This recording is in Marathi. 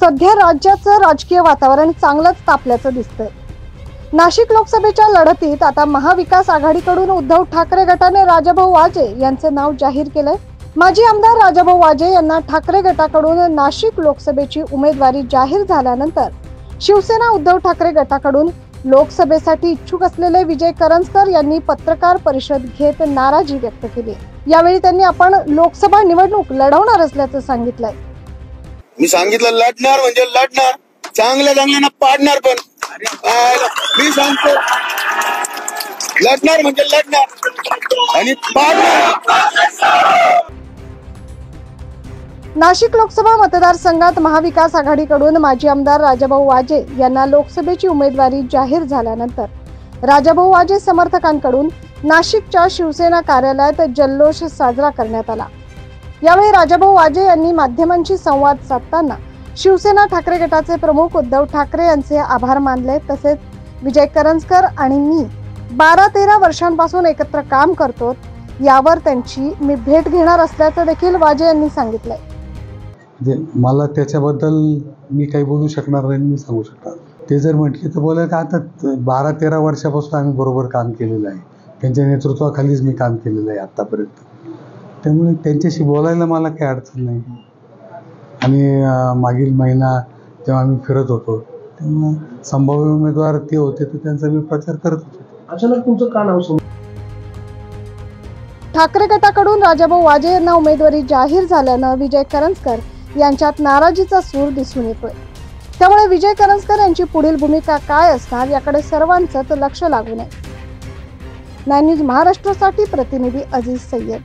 सध्या राज्याचं राजकीय वातावरण चांगलंच तापल्याचं दिसतंय। नाशिक लोकसभेच्या लढतीत आता महाविकास आघाडीकडून उद्धव ठाकरे गटाने राजाभाऊ वाजे यांचे नाव जाहीर केलंय। माजी आमदार राजाभाऊ वाजे यांना ठाकरे गटाकडून नाशिक लोकसभेची उमेदवारी जाहीर झाल्यानंतर शिवसेना उद्धव ठाकरे गटाकडून लोकसभेसाठी इच्छुक असलेले विजय करंजकर यांनी पत्रकार परिषद घेत नाराजी व्यक्त केली। यावेळी त्यांनी आपण लोकसभा निवडणूक लढवणार असल्याचं सांगितलंय। मी सांगितलं लढणार म्हणजे लढणार, चांगल्या चांगल्याना पाडणार, पण मी सांगतो लढणार म्हणजे लढणार आणि पाडणार। नाशिक लोकसभा मतदारसंघात महाविकास आघाडीकडून माजी आमदार राजाभाऊ वाजे यांना लोकसभेची उमेदवारी जाहीर झाल्यानंतर राजाभाऊ वाजे समर्थकांकडून नाशिकच्या शिवसेना कार्यालयात जल्लोष साजरा करण्यात आला। यावेळी राजाभाऊ वाजे यांनी माध्यमांशी संवाद साधताना शिवसेना ठाकरे गटाचे प्रमुख उद्धव ठाकरे यांचे आभार मानले। तसेच विजय करंजकर आणि मी 12-13 वर्षांपासून एकत्र काम करतो, यावर त्यांची मी भेट घेणार असल्याचं देखील वाजे यांनी सांगितलंय। मला त्याच्याबद्दल मी काही बोलू शकणार नाही, मी सांगू शकणार। ते जर म्हटले तर बोलायला आता 12-13 वर्षापासून आम्ही बरोबर काम केलेलं आहे, त्यांच्या नेतृत्वाखालीच मी काम केलेलं आहे आतापर्यंत, त्यामुळे त्यांच्याशी बोलायला मला काही अडचण नाही। आणि मागील महिना जेव्हा आम्ही फिरत होतो तेव्हा संभाव्य उमेदवार ते होते, तर त्यांचा मी प्रचार करत होतो। अचानक तुमचं का नाव समोर? ठाकरे गटाकडून राजाभाऊ वाजे यांना उमेदवारी जाहीर झाल्यानं विजय करंजकर यांच्यात नाराजीचा सूर दिसून येतोय। त्यामुळे विजय करंजकर यांची पुढील भूमिका काय असणार याकडे सर्वांचंच लक्ष लागून आहे। 9 न्यूज महाराष्ट्रासाठी प्रतिनिधी अजीज सय्यद।